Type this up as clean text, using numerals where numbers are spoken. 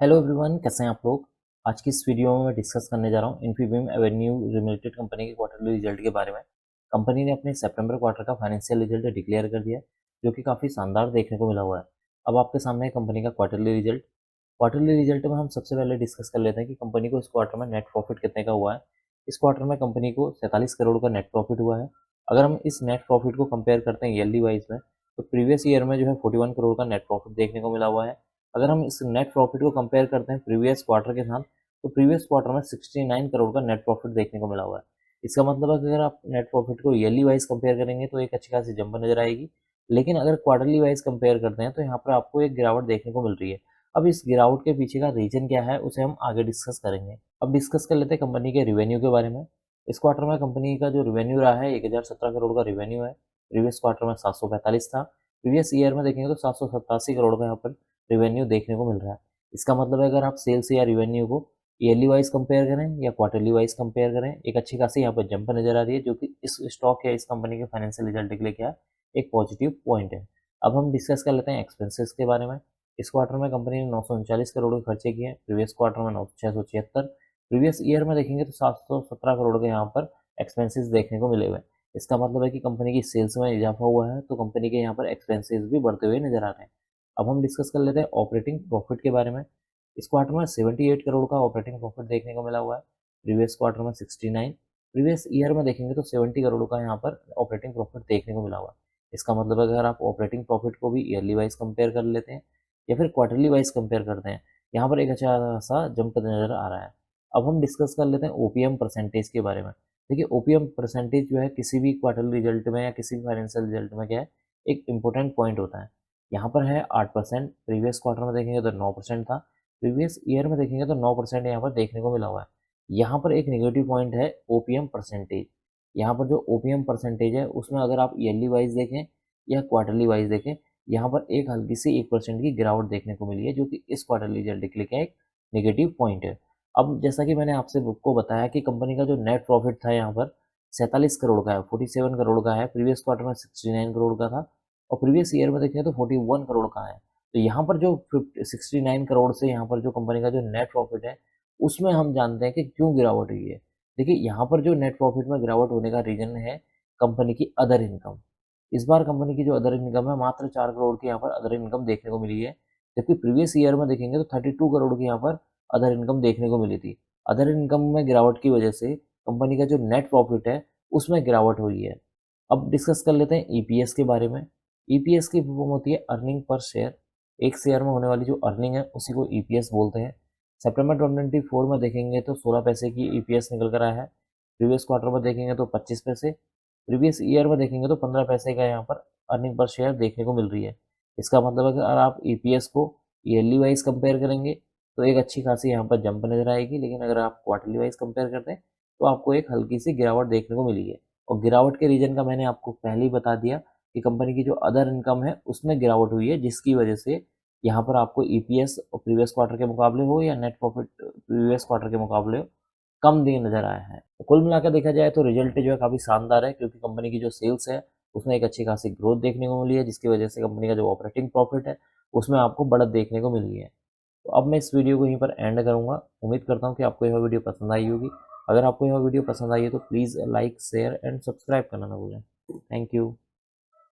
Hello everyone, कैसे हैं आप लोग। आज की इस वीडियो में मैं डिस्कस करने जा रहा हूँ इन्फीबीम एवेन्यू लिमिटेड कंपनी के क्वार्टरली रिजल्ट के बारे में। कंपनी ने अपने सितंबर क्वार्टर का फाइनेंशियल रिजल्ट डिक्लेयर कर दिया है, जो कि काफ़ी शानदार देखने को मिला हुआ है। अब आपके सामने है कंपनी का क्वार्टरली रिजल्ट। क्वार्टरली रिजल्ट में हम सबसे पहले डिस्कस कर लेते हैं कि कंपनी को इस क्वार्टर में नेट प्रॉफिट कितने का हुआ है। इस क्वार्टर में कंपनी को 47 करोड़ का नेट प्रॉफिट हुआ है। अगर हम इस नेट प्रॉफिट को कंपेयर करते हैं ईयरली वाइज में, तो प्रीवियस ईयर में जो है 41 करोड़ का नेट प्रॉफिट देखने को मिला हुआ है। अगर हम इस नेट प्रॉफिट को कंपेयर करते हैं प्रीवियस क्वार्टर के साथ, तो प्रीवियस क्वार्टर में 69 करोड़ का नेट प्रॉफिट देखने को मिला हुआ है। इसका मतलब है कि अगर आप नेट प्रॉफिट को ईयरली वाइज कंपेयर करेंगे तो एक अच्छी खासी जंप नजर आएगी, लेकिन अगर क्वार्टरली वाइज कंपेयर करते हैं तो यहाँ पर आपको एक गिरावट देखने को मिल रही है। अब इस गिरावट के पीछे का रीजन क्या है उसे हम आगे डिस्कस करेंगे। अब डिस्कस कर लेते हैं कंपनी के रिवेन्यू के बारे में। इस क्वार्टर में कंपनी का जो रिवेन्यू रहा है 1017 करोड़ का रिवेन्यू है। प्रीवियस क्वार्टर में 745 था। प्रीवियस ईयर में देखेंगे तो 787 करोड़ का यहाँ पर रिवेन्यू देखने को मिल रहा है। इसका मतलब है अगर आप सेल्स या रिवेन्यू को ईयरली वाइज कंपेयर करें या क्वार्टरली वाइज कंपेयर करें, एक अच्छी खासी यहाँ पर जंप नजर आ रही है, जो कि इस स्टॉक या इस कंपनी के फाइनेंशियल रिजल्ट के लिए क्या एक पॉजिटिव पॉइंट है। अब हम डिस्कस कर लेते हैं एक्सपेंसेस के बारे में। इस क्वार्टर में कंपनी ने 939 करोड़ के खर्चे किए हैं। प्रीवियस क्वार्टर में 676। प्रीवियस ईयर में देखेंगे तो 717 करोड़ के यहाँ पर एक्सपेंसेस देखने को मिले हुए हैं। इसका मतलब है कि कंपनी की सेल्स में इजाफा हुआ है, तो कंपनी के यहाँ पर एक्सपेंसेस भी बढ़ते हुए नजर आ रहे हैं। अब हम डिस्कस कर लेते हैं ऑपरेटिंग प्रॉफिट के बारे में। इस क्वार्टर में 78 करोड़ का ऑपरेटिंग प्रॉफिट देखने को मिला हुआ है। प्रीवियस क्वार्टर में 69। प्रीवियस ईयर में देखेंगे तो 70 करोड़ का यहाँ पर ऑपरेटिंग प्रॉफिट देखने को मिला हुआ है। इसका मतलब अगर आप ऑपरेटिंग प्रॉफिट को भी ईयरली वाइज कंपेयर कर लेते हैं या फिर क्वार्टरली वाइज कंपेयर करते हैं, यहाँ पर एक अच्छा सा जंप नजर आ रहा है। अब हम डिस्कस कर लेते हैं ओपीएम परसेंटेज के बारे में। देखिए, ओपीएम परसेंटेज जो है किसी भी क्वार्टरली रिजल्ट में या किसी भी फाइनेंशियल रिजल्ट में क्या है, एक इंपॉर्टेंट पॉइंट होता है। यहाँ पर है 8%। प्रीवियस क्वार्टर में देखेंगे तो 9% था। प्रीवियस ईयर में देखेंगे तो 9% यहाँ पर देखने को मिला हुआ है। यहाँ पर एक नेगेटिव पॉइंट है ओपीएम परसेंटेज। यहाँ पर जो ओपीएम परसेंटेज है उसमें अगर आप ईयरली वाइज देखें या क्वार्टरली वाइज देखें, यहाँ पर एक हल्की सी 1% की गिरावट देखने को मिली है, जो कि इस क्वार्टरली रिजल्ट के लिए क्या एक नेगेटिव पॉइंट है। अब जैसा कि मैंने आपसे को बताया कि कंपनी का जो नेट प्रॉफिट था यहाँ पर 47 करोड़ का है, 47 करोड़ का है। प्रीवियस क्वार्टर में 69 करोड़ का था और प्रीवियस ईयर में देखें तो 41 करोड़ का है। तो यहाँ पर जो 69 करोड़ से यहाँ पर जो कंपनी का जो नेट प्रॉफिट है उसमें हम जानते हैं कि क्यों गिरावट हुई है। देखिए, यहाँ पर जो नेट प्रॉफिट में गिरावट होने का रीजन है कंपनी की अदर इनकम। इस बार कंपनी की जो अदर इनकम है मात्र 4 करोड़ की यहाँ पर अदर इनकम देखने को मिली है, जबकि प्रीवियस ईयर में देखेंगे तो 32 करोड़ की यहाँ पर अदर इनकम देखने को मिली थी। अदर इनकम में गिरावट की वजह से कंपनी का जो नेट प्रॉफिट है उसमें गिरावट हुई है। अब डिस्कस कर लेते हैं ईपीएस के बारे में। ईपीएस की फॉर्म होती है अर्निंग पर शेयर। एक शेयर में होने वाली जो अर्निंग है उसी को ईपीएस बोलते हैं। सितंबर 2024 में देखेंगे तो 16 पैसे की ईपीएस निकल कर आया है। प्रीवियस क्वार्टर में देखेंगे तो 25 पैसे। प्रीवियस ईयर में देखेंगे तो 15 पैसे का यहाँ पर अर्निंग पर शेयर देखने को मिल रही है। इसका मतलब है कि अगर आप ईपीएस को ईयरली वाइज कंपेयर करेंगे तो एक अच्छी खासी यहाँ पर जंप नजर आएगी, लेकिन अगर आप क्वार्टरली वाइज कंपेयर करते हैं तो आपको एक हल्की सी गिरावट देखने को मिली है। और गिरावट के रीजन का मैंने आपको पहले ही बता दिया कि कंपनी की जो अदर इनकम है उसमें गिरावट हुई है, जिसकी वजह से यहाँ पर आपको ईपीएस और प्रीवियस क्वार्टर के मुकाबले हो या नेट प्रॉफिट प्रीवियस क्वार्टर के मुकाबले हो, कम दिन नजर आया है। तो कुल मिलाकर देखा जाए तो रिजल्ट जो है काफी शानदार है, क्योंकि कंपनी की जो सेल्स है उसमें एक अच्छी खासी ग्रोथ देखने को मिली है, जिसकी वजह से कंपनी का जो ऑपरेटिंग प्रॉफिट है उसमें आपको बढ़त देखने को मिली है। तो अब मैं इस वीडियो को यहीं पर एंड करूंगा। उम्मीद करता हूँ कि आपको यह वीडियो पसंद आई होगी। अगर आपको यह वीडियो पसंद आई है तो please like share and subscribe करना ना भूलें। Thank you.